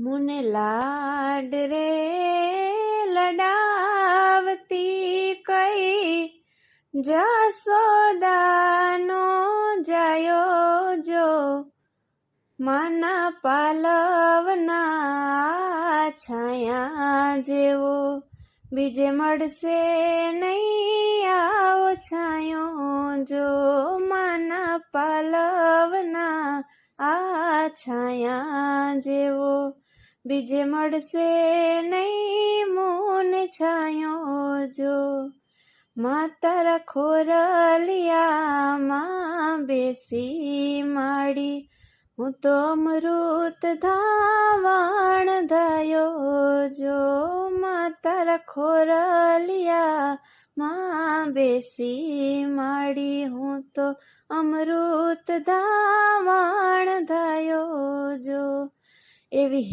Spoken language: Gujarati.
મુને લાડ રે લડાવતી કઈ જસોદાનો જાયો જો માના પાલવના છાયા જેવો બીજે મળશે નહીં આવો છાયો જો માના પાલવના આ છાયા જેવો બીજે મળશે નહીં મોને છાયો જો માતારા ખોરલિયામાં બેસી માડી હું તો અમૃત ધાવણ ધયો જો માતારા ખોરલિયામાં બેસી માડી હું તો અમૃત ધાવણ ધયો જો એવી